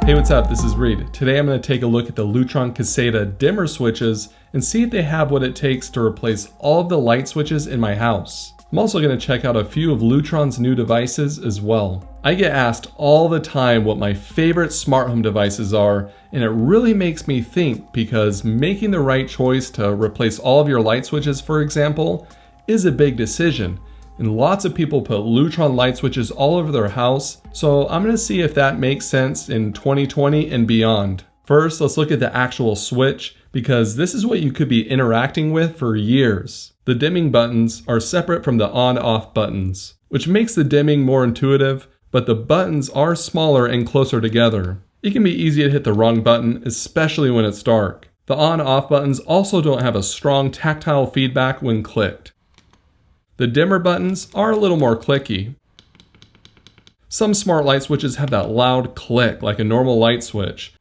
Hey, what's up? This is Reed. Today I'm going to take a look at the Lutron Caseta dimmer switches and see if they have what it takes to replace all of the light switches in my house. I'm also going to check out a few of Lutron's new devices as well. I get asked all the time what my favorite smart home devices are, and it really makes me think because making the right choice to replace all of your light switches, for example, is a big decision. And lots of people put Lutron light switches all over their house, so I'm going to see if that makes sense in 2020 and beyond. First, let's look at the actual switch, because this is what you could be interacting with for years. The dimming buttons are separate from the on-off buttons, which makes the dimming more intuitive, but the buttons are smaller and closer together. It can be easy to hit the wrong button, especially when it's dark. The on-off buttons also don't have a strong tactile feedback when clicked. The dimmer buttons are a little more clicky. Some smart light switches have that loud click like a normal light switch,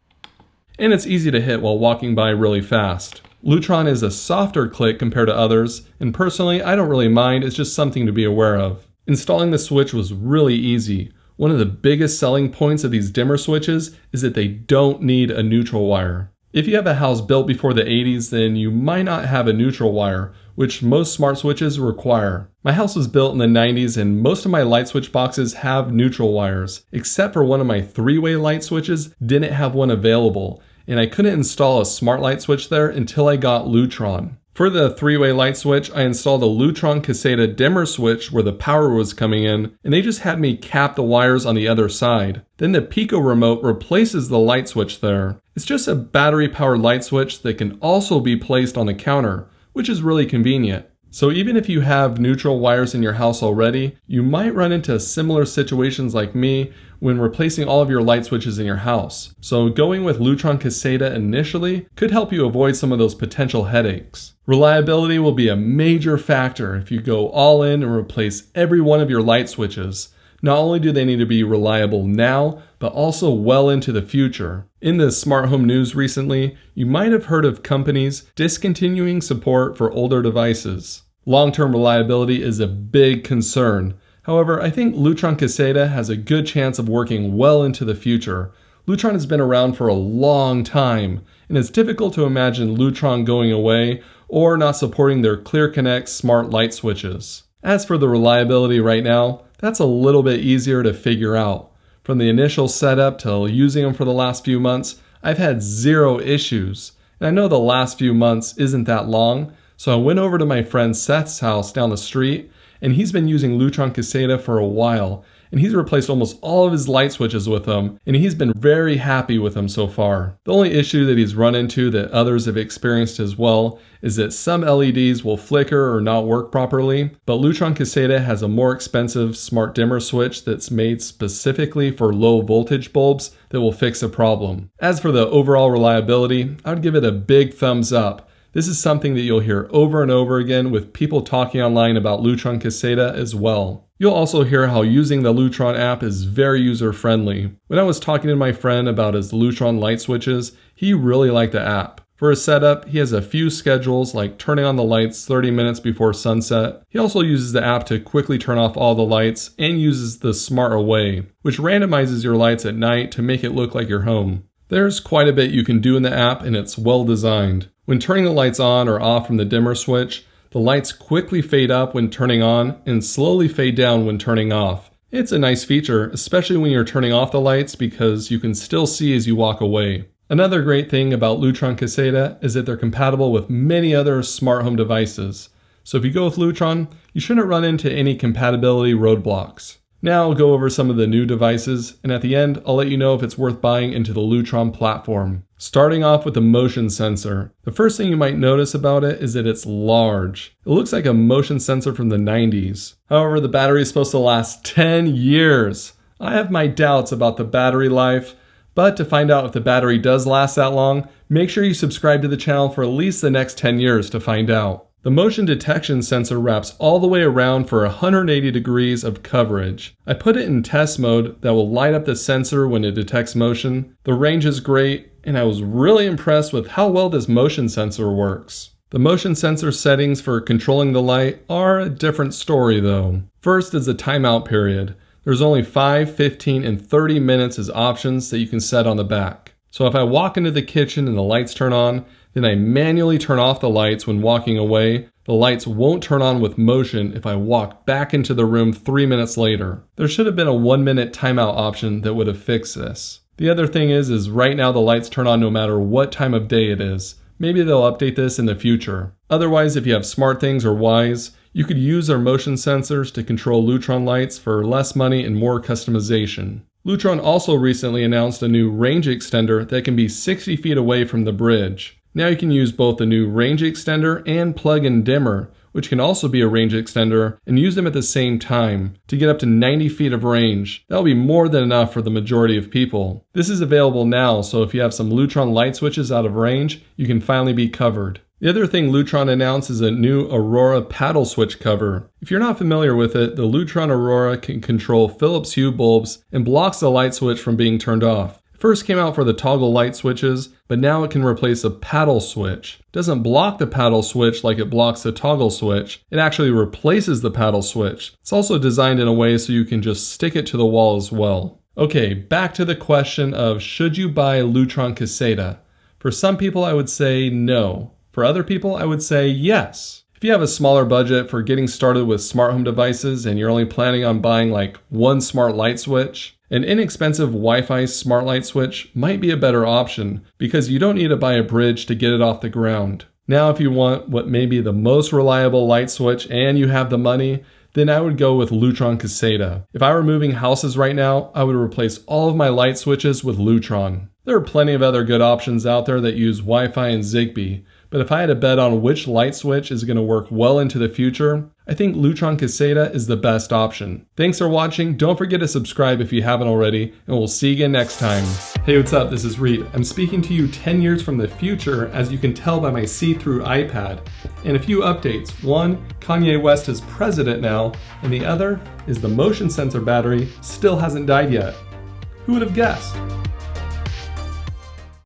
and it's easy to hit while walking by really fast. Lutron is a softer click compared to others, and personally I don't really mind, it's just something to be aware of. Installing the switch was really easy. One of the biggest selling points of these dimmer switches is that they don't need a neutral wire. If you have a house built before the 80s, then you might not have a neutral wire, which most smart switches require. My house was built in the 90s and most of my light switch boxes have neutral wires, except for one of my three-way light switches didn't have one available, and I couldn't install a smart light switch there until I got Lutron. For the three-way light switch, I installed a Lutron Caseta dimmer switch where the power was coming in, and they just had me cap the wires on the other side. Then the Pico remote replaces the light switch there. It's just a battery-powered light switch that can also be placed on the counter, which is really convenient. So even if you have neutral wires in your house already, you might run into similar situations like me when replacing all of your light switches in your house. So going with Lutron Caseta initially could help you avoid some of those potential headaches. Reliability will be a major factor if you go all in and replace every one of your light switches. Not only do they need to be reliable now, but also well into the future. In the smart home news recently, you might have heard of companies discontinuing support for older devices. Long-term reliability is a big concern. However, I think Lutron Caseta has a good chance of working well into the future. Lutron has been around for a long time, and it's difficult to imagine Lutron going away or not supporting their ClearConnect smart light switches. As for the reliability right now, that's a little bit easier to figure out. From the initial setup to using them for the last few months, I've had zero issues. And I know the last few months isn't that long, so I went over to my friend Seth's house down the street, and he's been using Lutron Caseta for a while, and he's replaced almost all of his light switches with them, and he's been very happy with them so far. The only issue that he's run into that others have experienced as well is that some LEDs will flicker or not work properly, but Lutron Caseta has a more expensive smart dimmer switch that's made specifically for low voltage bulbs that will fix the problem. As for the overall reliability, I would give it a big thumbs up. This is something that you'll hear over and over again with people talking online about Lutron Caseta as well. You'll also hear how using the Lutron app is very user-friendly. When I was talking to my friend about his Lutron light switches, he really liked the app. For his setup, he has a few schedules like turning on the lights 30 minutes before sunset. He also uses the app to quickly turn off all the lights and uses the Smart Away, which randomizes your lights at night to make it look like you're home. There's quite a bit you can do in the app, and it's well designed. When turning the lights on or off from the dimmer switch, the lights quickly fade up when turning on and slowly fade down when turning off. It's a nice feature, especially when you're turning off the lights because you can still see as you walk away. Another great thing about Lutron Caseta is that they're compatible with many other smart home devices. So if you go with Lutron, you shouldn't run into any compatibility roadblocks. Now I'll go over some of the new devices, and at the end, I'll let you know if it's worth buying into the Lutron platform. Starting off with the motion sensor. The first thing you might notice about it is that it's large. It looks like a motion sensor from the 90s. However, the battery is supposed to last 10 years. I have my doubts about the battery life, but to find out if the battery does last that long, make sure you subscribe to the channel for at least the next 10 years to find out. The motion detection sensor wraps all the way around for 180 degrees of coverage. I put it in test mode that will light up the sensor when it detects motion. The range is great, and I was really impressed with how well this motion sensor works. The motion sensor settings for controlling the light are a different story though. First is the timeout period. There's only 5, 15, and 30 minutes as options that you can set on the back. So if I walk into the kitchen and the lights turn on, then I manually turn off the lights when walking away. The lights won't turn on with motion if I walk back into the room 3 minutes later. There should have been a 1-minute timeout option that would have fixed this. The other thing is right now the lights turn on no matter what time of day it is. Maybe they'll update this in the future. Otherwise, if you have SmartThings or Wise, you could use their motion sensors to control Lutron lights for less money and more customization. Lutron also recently announced a new range extender that can be 60 feet away from the bridge. Now you can use both the new range extender and plug-in dimmer, which can also be a range extender, and use them at the same time to get up to 90 feet of range. That'll be more than enough for the majority of people. This is available now, so if you have some Lutron light switches out of range, you can finally be covered. The other thing Lutron announced is a new Aurora paddle switch cover. If you're not familiar with it, the Lutron Aurora can control Philips Hue bulbs and blocks the light switch from being turned off. It first came out for the toggle light switches, but now it can replace a paddle switch. It doesn't block the paddle switch like it blocks the toggle switch. It actually replaces the paddle switch. It's also designed in a way so you can just stick it to the wall as well. Okay, back to the question of should you buy Lutron Caseta? For some people I would say no. For other people I would say yes. If you have a smaller budget for getting started with smart home devices and you're only planning on buying like one smart light switch, an inexpensive Wi-Fi smart light switch might be a better option because you don't need to buy a bridge to get it off the ground. Now if you want what may be the most reliable light switch and you have the money, then I would go with Lutron Caseta. If I were moving houses right now, I would replace all of my light switches with Lutron. There are plenty of other good options out there that use Wi-Fi and Zigbee, but if I had to bet on which light switch is going to work well into the future, I think Lutron Caseta is the best option. Thanks for watching. Don't forget to subscribe if you haven't already, and we'll see you again next time. Hey, what's up? This is Reed. I'm speaking to you 10 years from the future, as you can tell by my see-through iPad. And a few updates. One, Kanye West is president now, and the other is the motion sensor battery still hasn't died yet. Who would have guessed?